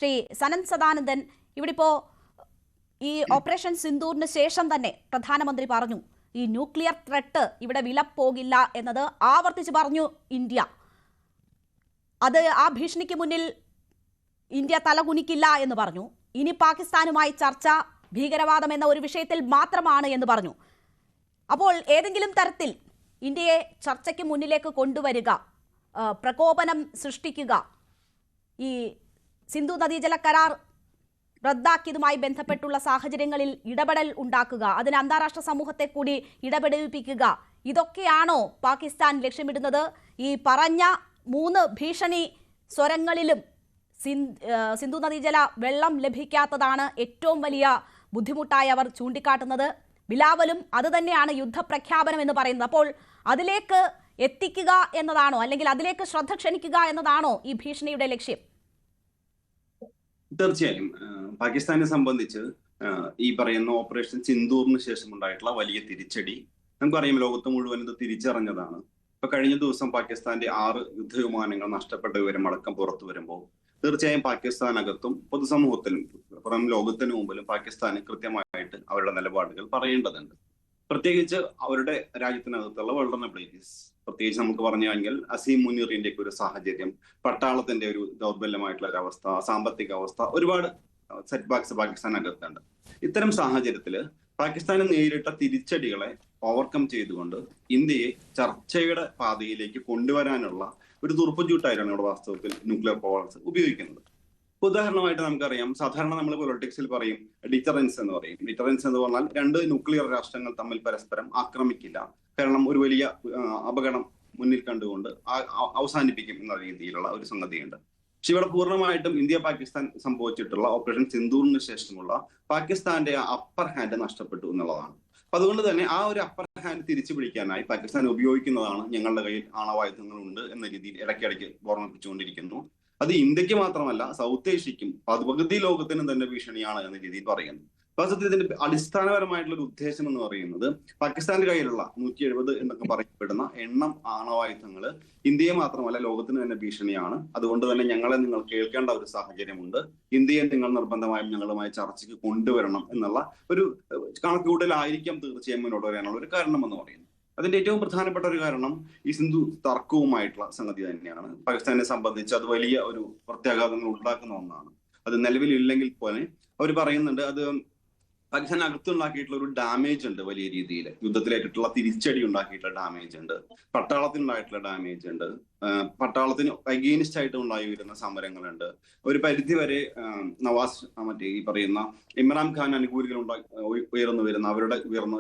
ശ്രീ സനന്ദ് സദാനന്ദൻ, ഇവിടെ ഇപ്പോൾ ഈ ഓപ്പറേഷൻ സിന്ദൂറിന് ശേഷം തന്നെ പ്രധാനമന്ത്രി പറഞ്ഞു ഈ ന്യൂക്ലിയർ ത്രെട്ട് ഇവിടെ വിലപ്പോകില്ല എന്നത് ആവർത്തിച്ച് പറഞ്ഞു ഇന്ത്യ. അത് ആ ഭീഷണിക്ക് മുന്നിൽ ഇന്ത്യ തലകുനിക്കില്ല എന്ന് പറഞ്ഞു. ഇനി പാകിസ്ഥാനുമായി ചർച്ച ഭീകരവാദം എന്ന ഒരു വിഷയത്തിൽ മാത്രമാണ് എന്ന് പറഞ്ഞു. അപ്പോൾ ഏതെങ്കിലും തരത്തിൽ ഇന്ത്യയെ ചർച്ചയ്ക്ക് മുന്നിലേക്ക് കൊണ്ടുവരിക, പ്രകോപനം സൃഷ്ടിക്കുക, ഈ സിന്ധു നദീജല കരാർ റദ്ദാക്കിയതുമായി ബന്ധപ്പെട്ടുള്ള സാഹചര്യങ്ങളിൽ ഇടപെടൽ ഉണ്ടാക്കുക, അതിന് അന്താരാഷ്ട്ര സമൂഹത്തെ കൂടി ഇടപെടിപ്പിക്കുക, ഇതൊക്കെയാണോ പാകിസ്ഥാൻ ലക്ഷ്യമിടുന്നത്? ഈ പറഞ്ഞ 3 ഭീഷണി സ്വരങ്ങളിലും സിന്ധു നദീജല വെള്ളം ലഭിക്കാത്തതാണ് ഏറ്റവും വലിയ ബുദ്ധിമുട്ടായി അവർ ചൂണ്ടിക്കാട്ടുന്നത്. ബിലാവലും അത് തന്നെയാണ് യുദ്ധപ്രഖ്യാപനം എന്ന് പറയുന്നത്. അപ്പോൾ അതിലേക്ക് എത്തിക്കുക എന്നതാണോ, അല്ലെങ്കിൽ അതിലേക്ക് ശ്രദ്ധ ക്ഷണിക്കുക എന്നതാണോ ഈ ഭീഷണിയുടെ ലക്ഷ്യം? തീർച്ചയായും പാകിസ്ഥാനെ സംബന്ധിച്ച് ഈ പറയുന്ന ഓപ്പറേഷൻ സിന്ദൂറിന് ശേഷം ഉണ്ടായിട്ടുള്ള വലിയ തിരിച്ചടി നമുക്കറിയാം. ലോകത്ത് മുഴുവൻ ഇത് തിരിച്ചറിഞ്ഞതാണ്. ഇപ്പൊ കഴിഞ്ഞ ദിവസം പാകിസ്ഥാന്റെ 6 യുദ്ധവിമാനങ്ങൾ നഷ്ടപ്പെട്ട വിവരം അടക്കം പുറത്തു വരുമ്പോൾ തീർച്ചയായും പാകിസ്ഥാനകത്തും പൊതുസമൂഹത്തിലും പുറം ലോകത്തിന് മുമ്പിലും പാകിസ്ഥാന് കൃത്യമായിട്ട് അവരുടെ നിലപാടുകൾ പറയേണ്ടതുണ്ട്. പ്രത്യേകിച്ച് അവരുടെ രാജ്യത്തിനകത്തുള്ള വൾണറബിലിറ്റീസ്, പ്രത്യേകിച്ച് നമുക്ക് പറഞ്ഞു കഴിഞ്ഞാൽ അസീം മുനീറിന്റെ ഒക്കെ ഒരു സാഹചര്യം, പട്ടാളത്തിന്റെ ഒരു ദൗർബല്യമായിട്ടുള്ള ഒരു അവസ്ഥ, സാമ്പത്തിക അവസ്ഥ, ഒരുപാട് സെറ്റ് ബാക്സ് പാകിസ്ഥാനകത്തുണ്ട്. ഇത്തരം സാഹചര്യത്തിൽ പാകിസ്ഥാന് നേരിട്ട തിരിച്ചടികളെ ഓവർകം ചെയ്തുകൊണ്ട് ഇന്ത്യയെ ചർച്ചയുടെ പാതയിലേക്ക് കൊണ്ടുവരാനുള്ള ഒരു തുറപ്പുചൂട്ടായിട്ടാണ് ഇവിടെ വാസ്തവത്തിൽ ന്യൂക്ലിയർ പവേഴ്സ് ഉപയോഗിക്കുന്നത്. ഉദാഹരണമായിട്ട് നമുക്കറിയാം, സാധാരണ നമ്മൾ പൊളിറ്റിക്സിൽ പറയും ഡിറ്ററൻസ് എന്ന് പറയും. ഡിറ്ററൻസ് എന്ന് പറഞ്ഞാൽ 2 ന്യൂക്ലിയർ രാഷ്ട്രങ്ങൾ തമ്മിൽ പരസ്പരം ആക്രമിക്കില്ല, കാരണം ഒരു വലിയ അപകടം മുന്നിൽ കണ്ടുകൊണ്ട് അവസാനിപ്പിക്കും എന്ന രീതിയിലുള്ള ഒരു സംഗതിയുണ്ട്. പക്ഷെ ഇവിടെ പൂർണ്ണമായിട്ടും ഇന്ത്യ പാകിസ്ഥാൻ സംഭവിച്ചിട്ടുള്ള ഓപ്പറേഷൻ സിന്ദൂറിന് ശേഷമുള്ള പാകിസ്ഥാന്റെ അപ്പർ ഹാൻഡ് നഷ്ടപ്പെട്ടു എന്നുള്ളതാണ്. അപ്പൊ അതുകൊണ്ട് തന്നെ ആ ഒരു അപ്പർ ഹാൻഡ് തിരിച്ചു പിടിക്കാനായി പാകിസ്ഥാൻ ഉപയോഗിക്കുന്നതാണ് ഞങ്ങളുടെ കയ്യിൽ ആണവായുധങ്ങളുണ്ട് എന്ന രീതിയിൽ ഇടയ്ക്കിടയ്ക്ക് ഓർമ്മിപ്പിച്ചുകൊണ്ടിരിക്കുന്നു. അത് ഇന്ത്യക്ക് മാത്രമല്ല സൗത്ത് ഏഷ്യക്കും പകുതി ലോകത്തിനും തന്നെ ഭീഷണിയാണ് എന്ന രീതിയിൽ പറയുന്നു. വാസ്തവത്തിൽ ഇതിന്റെ അടിസ്ഥാനപരമായിട്ടുള്ള ഒരു ഉദ്ദേശം എന്ന് പറയുന്നത് പാകിസ്ഥാന്റെ കയ്യിലുള്ള 170 എന്നൊക്കെ പറയപ്പെടുന്ന എണ്ണം ആണവായുധങ്ങൾ ഇന്ത്യയെ മാത്രമല്ല ലോകത്തിന് തന്നെ ഭീഷണിയാണ്. അതുകൊണ്ട് തന്നെ ഞങ്ങളെ നിങ്ങൾ കേൾക്കേണ്ട ഒരു സാഹചര്യമുണ്ട്. ഇന്ത്യയെ നിങ്ങൾ നിർബന്ധമായും ഞങ്ങളുമായി ചർച്ചയ്ക്ക് കൊണ്ടുവരണം എന്നുള്ള ഒരു കണക്കുകൂട്ടലായിരിക്കാം തീർച്ചയായും മുന്നോട്ട് വരാനുള്ള ഒരു കാരണം എന്ന് പറയുന്നത്. അതിന്റെ ഏറ്റവും പ്രധാനപ്പെട്ട ഒരു കാരണം ഈ സിന്ധു തർക്കവുമായിട്ടുള്ള സംഗതി തന്നെയാണ്. പാകിസ്ഥാനെ സംബന്ധിച്ച് അത് വലിയ ഒരു പ്രത്യാഘാതങ്ങൾ ഉണ്ടാക്കുന്ന ഒന്നാണ്. അത് നിലവിലില്ലെങ്കിൽ പോലെ അവർ പറയുന്നുണ്ട് അത് പാകിസ്ഥാനകത്ത് ഉണ്ടാക്കിയിട്ടുള്ള ഒരു ഡാമേജ് ഉണ്ട്, വലിയ രീതിയിൽ യുദ്ധത്തിലേക്കിട്ടുള്ള തിരിച്ചടി ഉണ്ടാക്കിയിട്ടുള്ള ഡാമേജ് ഉണ്ട്, പട്ടാളത്തിനുണ്ടായിട്ടുള്ള ഡാമേജ് ഉണ്ട്, പട്ടാളത്തിന് അഗെയിൻസ്റ്റ് ആയിട്ട് ഉണ്ടായി വരുന്ന സമരങ്ങളുണ്ട്. ഒരു പരിധി വരെ നവാസ് മറ്റേ ഈ പറയുന്ന ഇമ്രാൻഖാൻ അനുകൂലികൾ ഉയർന്നു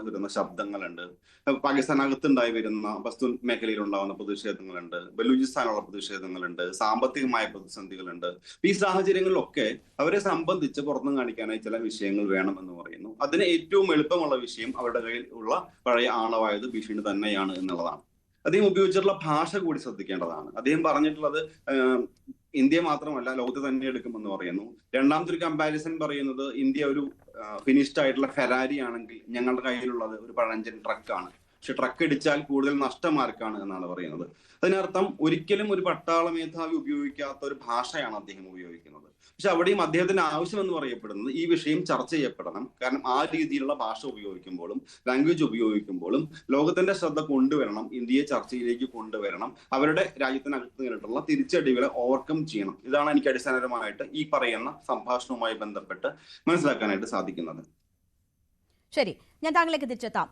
വരുന്ന ശബ്ദങ്ങളുണ്ട്. പാകിസ്ഥാനകത്തുണ്ടായി വരുന്ന പസ്തൂൺ മേഖലയിൽ ഉണ്ടാകുന്ന പ്രതിഷേധങ്ങളുണ്ട്, ബലൂചിസ്ഥാനുള്ള പ്രതിഷേധങ്ങളുണ്ട്, സാമ്പത്തികമായ പ്രതിസന്ധികളുണ്ട്. ഈ സാഹചര്യങ്ങളിലൊക്കെ അവരെ സംബന്ധിച്ച് പുറത്തു കാണിക്കാനായി ചില വിഷയങ്ങൾ വേണം എന്ന് പറയുന്നു. അതിന് ഏറ്റവും എളുപ്പമുള്ള വിഷയം അവരുടെ കയ്യിൽ ഉള്ള പഴയ ആണവായുധ ഭീഷണി തന്നെയാണ് എന്നുള്ളതാണ്. അദ്ദേഹം ഉപയോഗിച്ചിട്ടുള്ള ഭാഷ കൂടി ശ്രദ്ധിക്കേണ്ടതാണ്. അദ്ദേഹം പറഞ്ഞിട്ടുള്ളത് ഇന്ത്യ മാത്രമല്ല ലോകത്ത് തന്നെ എടുക്കുമെന്ന് പറയുന്നു. രണ്ടാമത്തെ ഒരു കമ്പാരിസൺ പറയുന്നത് ഇന്ത്യ ഒരു ഫിനിഷ്ഡ് ആയിട്ടുള്ള ഫെരാരി ആണെങ്കിൽ ഞങ്ങളുടെ കയ്യിലുള്ളത് ഒരു പഴഞ്ചൻ ട്രക്കാണ്, പക്ഷെ ട്രക്ക് ഇടിച്ചാൽ കൂടുതൽ നഷ്ടം ആർക്കാണ് എന്നാണ് പറയുന്നത്. അതിനർത്ഥം ഒരിക്കലും ഒരു പട്ടാള മേധാവി ഉപയോഗിക്കാത്ത ഒരു ഭാഷയാണ് അദ്ദേഹം ഉപയോഗിക്കുന്നത്. പക്ഷെ അവിടെയും അദ്ദേഹത്തിന്റെ ആവശ്യം എന്ന് പറയപ്പെടുന്നത് ഈ വിഷയം ചർച്ച ചെയ്യപ്പെടണം. കാരണം ആ രീതിയിലുള്ള ഭാഷ ഉപയോഗിക്കുമ്പോഴും ലാംഗ്വേജ് ഉപയോഗിക്കുമ്പോഴും ലോകത്തിന്റെ ശ്രദ്ധ കൊണ്ടുവരണം, ഇന്ത്യയെ ചർച്ചയിലേക്ക് കൊണ്ടുവരണം, അവരുടെ രാജ്യത്തിനകത്ത് നേരിട്ടുള്ള തിരിച്ചടികളെ ഓവർകം ചെയ്യണം. ഇതാണ് എനിക്ക് അടിസ്ഥാനപരമായിട്ട് ഈ പറയുന്ന സംഭാഷണവുമായി ബന്ധപ്പെട്ട് മനസ്സിലാക്കാനായിട്ട് സാധിക്കുന്നത്. ശരി, ഞാൻ താങ്കളിലേക്ക് തിരിച്ചെത്താം.